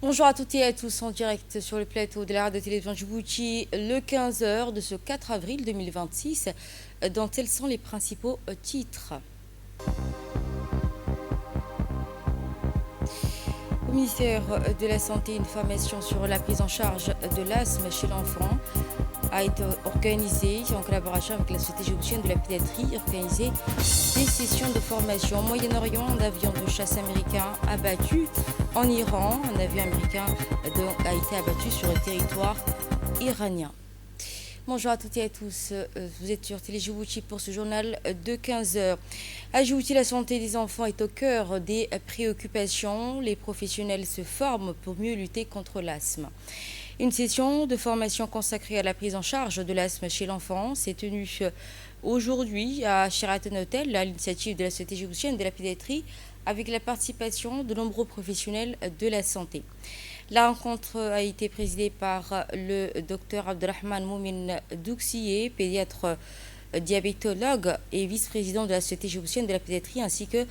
Bonjour à toutes et à tous en direct sur le plateau de la radio-télévision Djibouti le 15 heures de ce 4 avril 2026, dont tels sont les principaux titres. Au ministère de la Santé, une formation sur la prise en charge de l'asthme chez l'enfant a été organisée en collaboration avec la Société djiboutienne de la pédiatrie, organisée des sessions de formation au Moyen-Orient. Un avion de chasse américain abattu en Iran. Un avion américain a été abattu sur le territoire iranien. Bonjour à toutes et à tous, vous êtes sur Télé Djibouti pour ce journal de 15 heures. À Djibouti, la santé des enfants est au cœur des préoccupations. Les professionnels se forment pour mieux lutter contre l'asthme. Une session de formation consacrée à la prise en charge de l'asthme chez l'enfant s'est tenue aujourd'hui à Sheraton Hotel, à l'initiative de la Société djiboutienne de la pédiatrie, avec la participation de nombreux professionnels de la santé. La rencontre a été présidée par le docteur Abdelrahman Moumin Douxié, pédiatre diabétologue et vice-président de la Société djiboutienne de la pédiatrie, ainsi que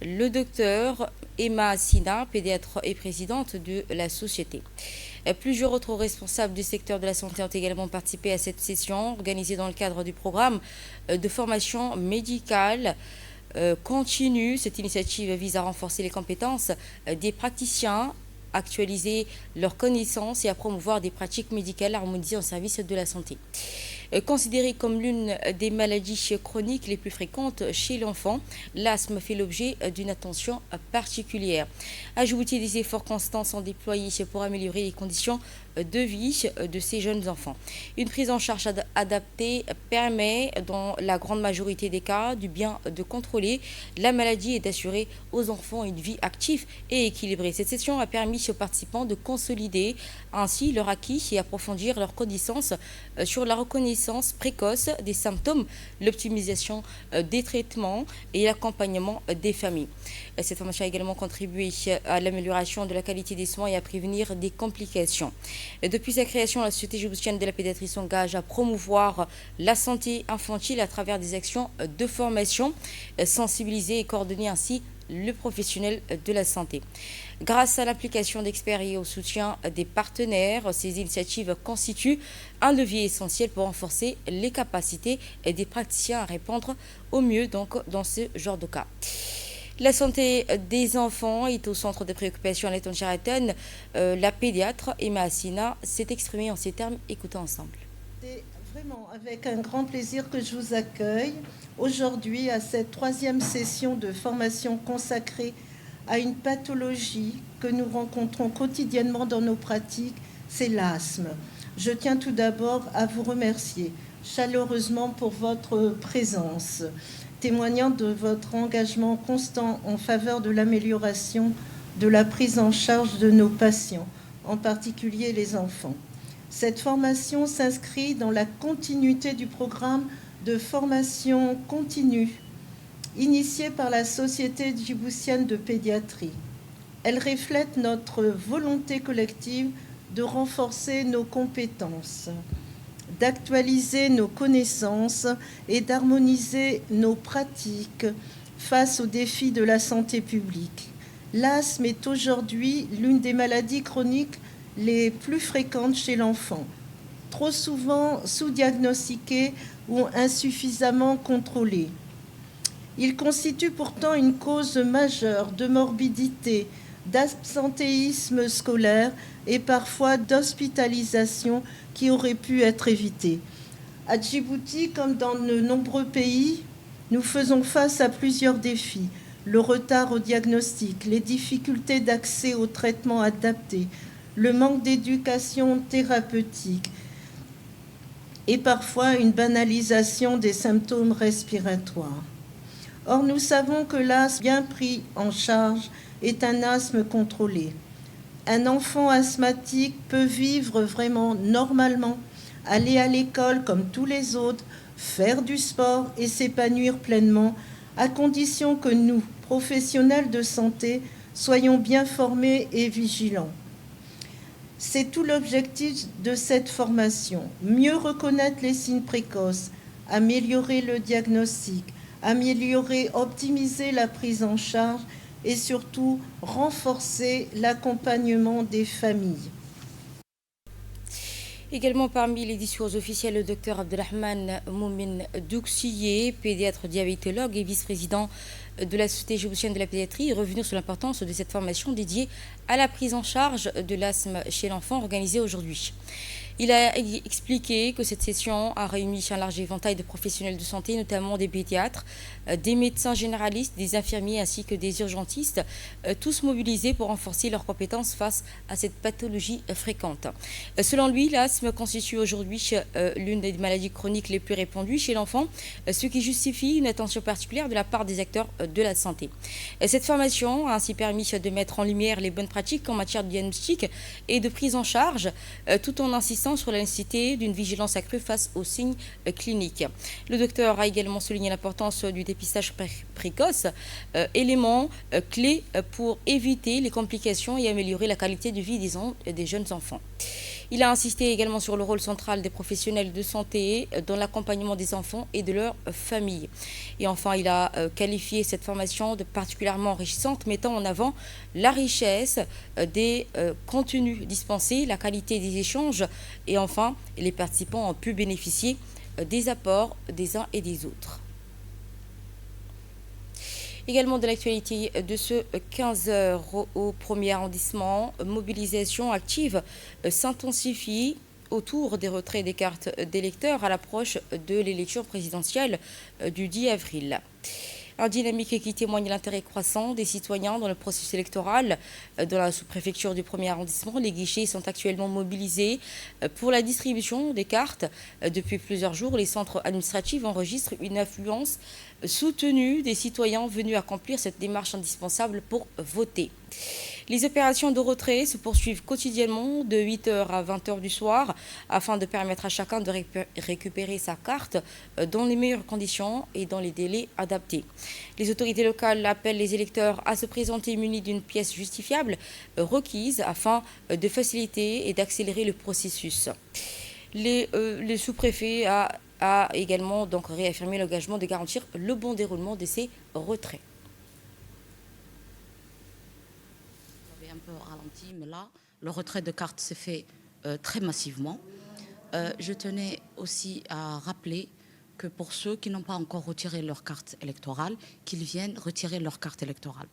le docteur Emma Sina, pédiatre et présidente de la société. Plusieurs autres responsables du secteur de la santé ont également participé à cette session organisée dans le cadre du programme de formation médicale continue. Cette initiative vise à renforcer les compétences des praticiens, actualiser leurs connaissances et à promouvoir des pratiques médicales harmonisées en service de la santé. Considérée comme l'une des maladies chroniques les plus fréquentes chez l'enfant, l'asthme fait l'objet d'une attention particulière. À Djibouti, des efforts constants sont déployés pour améliorer les conditions de vie de ces jeunes enfants. Une prise en charge adaptée permet, dans la grande majorité des cas, du bien de contrôler la maladie et d'assurer aux enfants une vie active et équilibrée. Cette session a permis aux participants de consolider ainsi leur acquis et approfondir leurs connaissances sur la reconnaissance précoce des symptômes, l'optimisation des traitements et l'accompagnement des familles. Cette formation a également contribué à l'amélioration de la qualité des soins et à prévenir des complications. Depuis sa création, la Société djiboutienne de la pédiatrie s'engage à promouvoir la santé infantile à travers des actions de formation, sensibiliser et coordonner ainsi le professionnel de la santé. Grâce à l'implication d'experts et au soutien des partenaires, ces initiatives constituent un levier essentiel pour renforcer les capacités des praticiens à répondre au mieux dans ce genre de cas. La santé des enfants est au centre des préoccupations à l'État de Sheraton. La pédiatre Emma Assina s'est exprimée en ces termes. Écoutons ensemble. C'est vraiment avec un grand plaisir que je vous accueille aujourd'hui à cette troisième session de formation consacrée à une pathologie que nous rencontrons quotidiennement dans nos pratiques, c'est l'asthme. Je tiens tout d'abord à vous remercier chaleureusement pour votre présence, témoignant de votre engagement constant en faveur de l'amélioration de la prise en charge de nos patients, en particulier les enfants. Cette formation s'inscrit dans la continuité du programme de formation continue initié par la Société djiboutienne de pédiatrie. Elle reflète notre volonté collective de renforcer nos compétences, d'actualiser nos connaissances et d'harmoniser nos pratiques face aux défis de la santé publique. L'asthme est aujourd'hui l'une des maladies chroniques les plus fréquentes chez l'enfant, trop souvent sous-diagnostiquée ou insuffisamment contrôlée. Il constitue pourtant une cause majeure de morbidité, d'absentéisme scolaire et parfois d'hospitalisation qui aurait pu être évitée. À Djibouti, comme dans de nombreux pays, nous faisons face à plusieurs défis. Le retard au diagnostic, les difficultés d'accès aux traitements adaptés, le manque d'éducation thérapeutique et parfois une banalisation des symptômes respiratoires. Or, nous savons que l'asthme bien pris en charge est un asthme contrôlé. Un enfant asthmatique peut vivre vraiment normalement, aller à l'école comme tous les autres, faire du sport et s'épanouir pleinement, à condition que nous, professionnels de santé, soyons bien formés et vigilants. C'est tout l'objectif de cette formation, mieux reconnaître les signes précoces, améliorer le diagnostic, améliorer, optimiser la prise en charge et surtout renforcer l'accompagnement des familles. Également parmi les discours officiels, le docteur Abdelrahman Moumin Douxié, pédiatre diabétologue et vice-président de la Société djiboutienne de la pédiatrie, est revenu sur l'importance de cette formation dédiée à la prise en charge de l'asthme chez l'enfant organisée aujourd'hui. Il a expliqué que cette session a réuni un large éventail de professionnels de santé, notamment des pédiatres, des médecins généralistes, des infirmiers ainsi que des urgentistes, tous mobilisés pour renforcer leurs compétences face à cette pathologie fréquente. Selon lui, l'asthme constitue aujourd'hui l'une des maladies chroniques les plus répandues chez l'enfant, ce qui justifie une attention particulière de la part des acteurs de la santé. Cette formation a ainsi permis de mettre en lumière les bonnes pratiques en matière de diagnostic et de prise en charge, tout en insistant sur la nécessité d'une vigilance accrue face aux signes cliniques. Le docteur a également souligné l'importance du dépistage précoce, élément clé pour éviter les complications et améliorer la qualité de vie des jeunes enfants. Il a insisté également sur le rôle central des professionnels de santé dans l'accompagnement des enfants et de leurs familles. Et enfin, il a qualifié cette formation de particulièrement enrichissante, mettant en avant la richesse des contenus dispensés, la qualité des échanges et enfin, les participants ont pu bénéficier des apports des uns et des autres. Également de l'actualité de ce 15h au premier arrondissement, mobilisation active s'intensifie autour des retraits des cartes d'électeurs à l'approche de l'élection présidentielle du 10 avril. Un dynamique qui témoigne l'intérêt croissant des citoyens dans le processus électoral. Dans la sous-préfecture du premier arrondissement, les guichets sont actuellement mobilisés pour la distribution des cartes. Depuis plusieurs jours, les centres administratifs enregistrent une affluence soutenue des citoyens venus accomplir cette démarche indispensable pour voter. Les opérations de retrait se poursuivent quotidiennement de 8h à 20h du soir afin de permettre à chacun de récupérer sa carte dans les meilleures conditions et dans les délais adaptés. Les autorités locales appellent les électeurs à se présenter munis d'une pièce justifiable requise afin de faciliter et d'accélérer le processus. Le sous-préfet a également donc réaffirmé l'engagement de garantir le bon déroulement de ces retraits. Un peu ralenti, mais là, le retrait de cartes s'est fait très massivement. Je tenais aussi à rappeler que pour ceux qui n'ont pas encore retiré leur carte électorale, qu'ils viennent retirer leur carte électorale.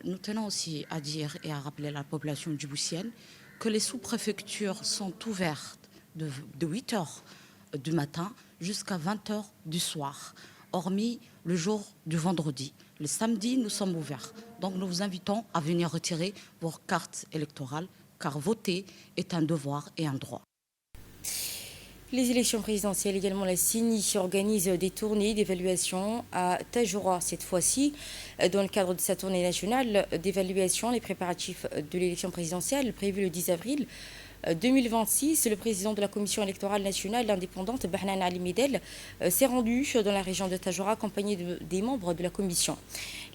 Nous tenons aussi à dire et à rappeler à la population djiboutienne que les sous-préfectures sont ouvertes de 8h du matin jusqu'à 20h du soir, hormis le jour du vendredi. Le samedi, nous sommes ouverts. Donc nous vous invitons à venir retirer vos cartes électorales, car voter est un devoir et un droit. Les élections présidentielles, également la CENI organise des tournées d'évaluation à Tajoura cette fois-ci. Dans le cadre de sa tournée nationale d'évaluation, les préparatifs de l'élection présidentielle prévue le 10 avril 2026, le président de la commission électorale nationale indépendante, Bahnan Ali Medel, s'est rendu dans la région de Tajoura accompagné des membres de la commission.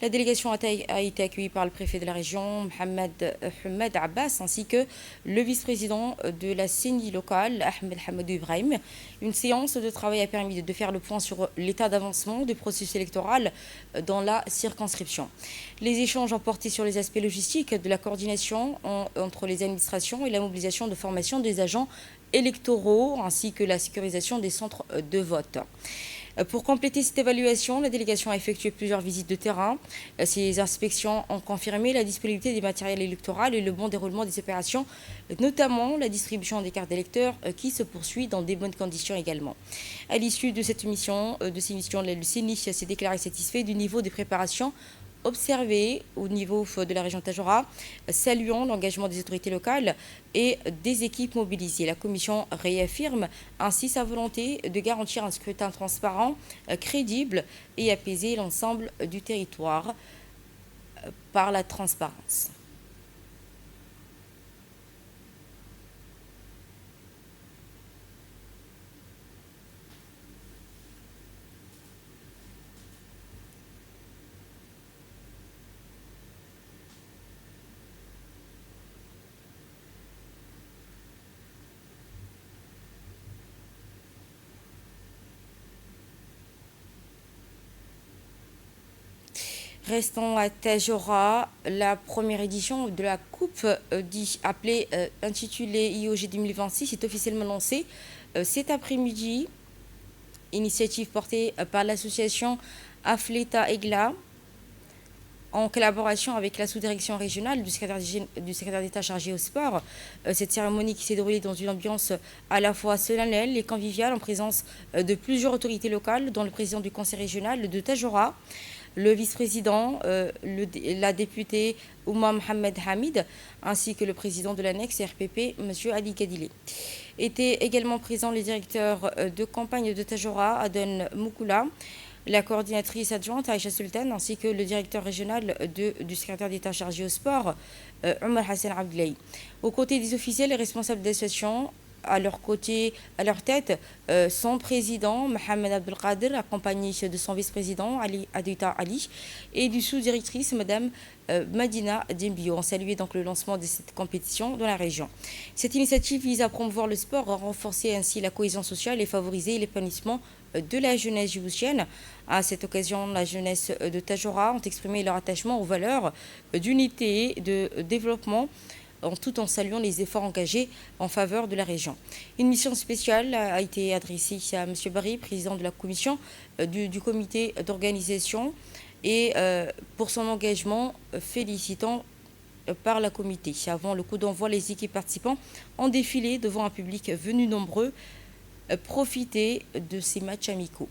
La délégation a été accueillie par le préfet de la région, Mohamed Abbas, ainsi que le vice-président de la CENI locale, Ahmed Hamadou Ibrahim. Une séance de travail a permis de faire le point sur l'état d'avancement du processus électoral dans la circonscription. Les échanges ont porté sur les aspects logistiques de la coordination entre les administrations et la mobilisation de formation des agents électoraux, ainsi que la sécurisation des centres de vote. Pour compléter cette évaluation, la délégation a effectué plusieurs visites de terrain. Ces inspections ont confirmé la disponibilité des matériels électoraux et le bon déroulement des opérations, notamment la distribution des cartes d'électeurs qui se poursuit dans des bonnes conditions également. À l'issue de ces missions, le CENI s'est déclaré satisfait du niveau de préparation observé au niveau de la région de Tajoura, saluant l'engagement des autorités locales et des équipes mobilisées. La commission réaffirme ainsi sa volonté de garantir un scrutin transparent, crédible et apaiser l'ensemble du territoire par la transparence. Restons à Tagora, la première édition de la Coupe intitulée IOG 2026 est officiellement lancée cet après-midi. Initiative portée par l'association Afleta Egla en collaboration avec la sous-direction régionale du secrétaire d'État chargé au sport. Cette cérémonie qui s'est déroulée dans une ambiance à la fois solennelle et conviviale en présence de plusieurs autorités locales, dont le président du conseil régional de Tagora, le vice-président, la députée Ouma Mohamed Hamid, ainsi que le président de l'annexe RPP, M. Ali Kadili. Étaient également présents les directeurs de campagne de Tagora, Aden Moukoula, la coordinatrice adjointe Aïcha Sultan, ainsi que le directeur régional du secrétaire d'État chargé au sport, Omar Hassan Abdoulaye. Aux côtés des officiels et responsables d'associations, à leur tête, son président, Mohamed Abdelkader, accompagné de son vice-président, Ali Adita Ali, et du sous-directrice, Madame Madina Dembio. On saluait donc le lancement de cette compétition dans la région. Cette initiative vise à promouvoir le sport, à renforcer ainsi la cohésion sociale et favoriser l'épanouissement de la jeunesse djiboutienne. À cette occasion, la jeunesse de Tagora ont exprimé leur attachement aux valeurs d'unité et de développement, tout en saluant les efforts engagés en faveur de la région. Une mission spéciale a été adressée à M. Barry, président de la commission du comité d'organisation, et pour son engagement, félicitant par la comité. Avant le coup d'envoi, les équipes participantes ont défilé devant un public venu nombreux profiter de ces matchs amicaux.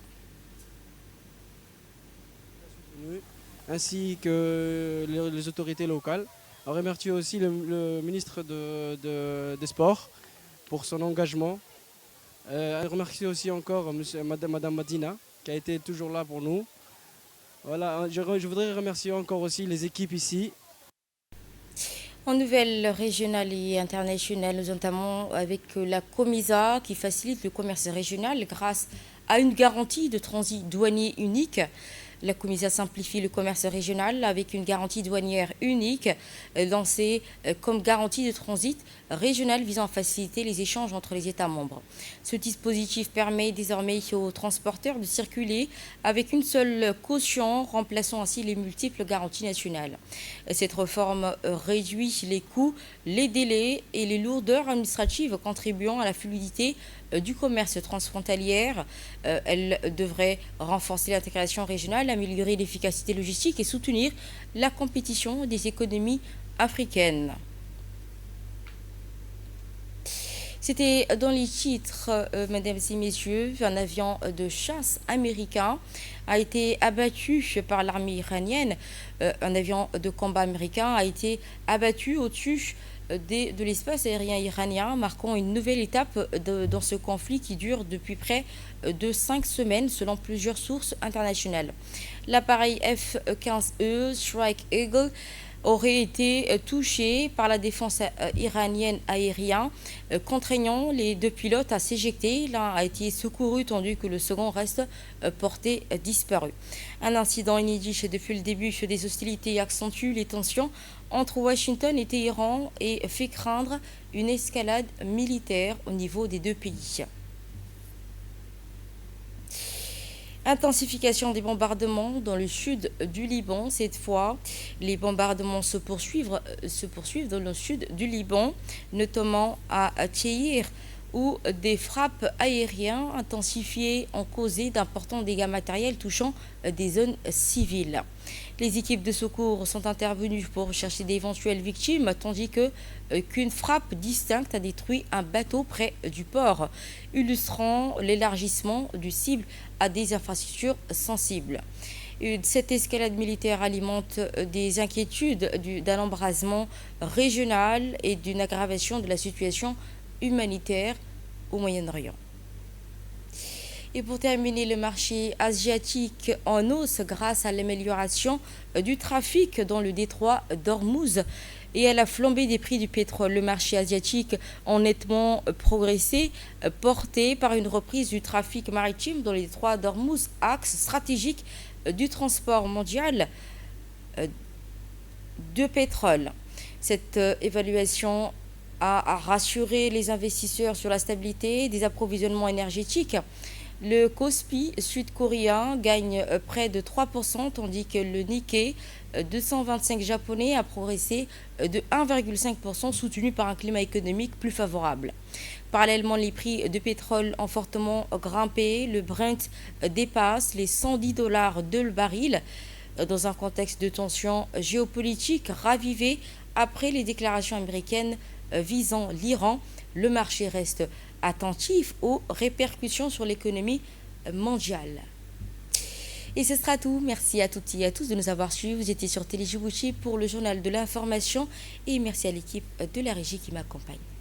Ainsi que les autorités locales. On remercie aussi le ministre des Sports pour son engagement. On remercie aussi encore Madame Madina qui a été toujours là pour nous. Voilà, je voudrais remercier encore aussi les équipes ici. En nouvelles régionales et internationales, nous entamons avec la COMISA qui facilite le commerce régional grâce à une garantie de transit douanier unique. La COMISA simplifie le commerce régional avec une garantie douanière unique lancée comme garantie de transit régional visant à faciliter les échanges entre les États membres. Ce dispositif permet désormais aux transporteurs de circuler avec une seule caution, remplaçant ainsi les multiples garanties nationales. Cette réforme réduit les coûts, les délais et les lourdeurs administratives, contribuant à la fluidité du commerce transfrontalier. Elle devrait renforcer l'intégration régionale, améliorer l'efficacité logistique et soutenir la compétition des économies africaines. C'était dans les titres, mesdames et messieurs, un avion de chasse américain a été abattu par l'armée iranienne. Un avion de combat américain a été abattu au-dessus de l'espace aérien iranien, marquant une nouvelle étape dans ce conflit qui dure depuis près de 5 semaines selon plusieurs sources internationales. L'appareil F-15E Strike Eagle aurait été touché par la défense iranienne aérienne, contraignant les deux pilotes à s'éjecter. L'un a été secouru tandis que le second reste porté disparu. Un incident inédit depuis le début des hostilités accentue les tensions entre Washington et Téhéran et fait craindre une escalade militaire au niveau des deux pays. Intensification des bombardements dans le sud du Liban. Cette fois, les bombardements se poursuivent dans le sud du Liban, notamment à Tcheïr, où des frappes aériennes intensifiées ont causé d'importants dégâts matériels touchant des zones civiles. Les équipes de secours sont intervenues pour rechercher d'éventuelles victimes, tandis qu'une frappe distincte a détruit un bateau près du port, illustrant l'élargissement du cible à des infrastructures sensibles. Cette escalade militaire alimente des inquiétudes d'un embrasement régional et d'une aggravation de la situation humanitaire au Moyen-Orient. Et pour terminer, le marché asiatique en hausse grâce à l'amélioration du trafic dans le détroit d'Ormuz et à la flambée des prix du pétrole. Le marché asiatique a nettement progressé, porté par une reprise du trafic maritime dans le détroit d'Ormuz, axe stratégique du transport mondial de pétrole. Cette évaluation a rassuré les investisseurs sur la stabilité des approvisionnements énergétiques. Le Kospi sud-coréen gagne près de 3%, tandis que le Nikkei 225 japonais a progressé de 1,5%, soutenu par un climat économique plus favorable. Parallèlement, les prix de pétrole ont fortement grimpé. Le Brent dépasse les $110 de le baril dans un contexte de tensions géopolitiques ravivées après les déclarations américaines visant l'Iran. Le marché reste attentif aux répercussions sur l'économie mondiale. Et ce sera tout. Merci à toutes et à tous de nous avoir suivis. Vous étiez sur Télé Djibouti pour le journal de l'information et merci à l'équipe de la régie qui m'accompagne.